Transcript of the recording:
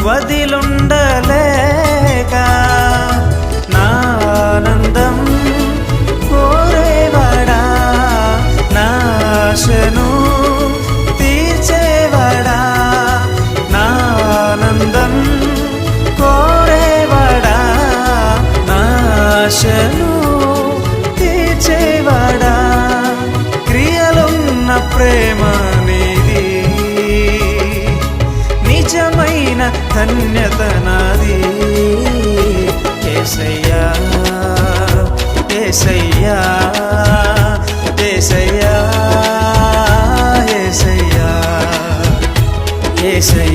వదిలుండలేక నా ఆనందం కోరేవాడా, నా ఆశను తీర్చేవాడా, నా ఆనందం కోరేవాడా, నా ఆశను తీర్చేవాడా. క్రియలున్న ప్రేమ నీది, నిజమైన ధన్యత నాది. యేసయ్యా యేసయ్యా యేసయ్యా యేసయ్యా యేసయ్యా.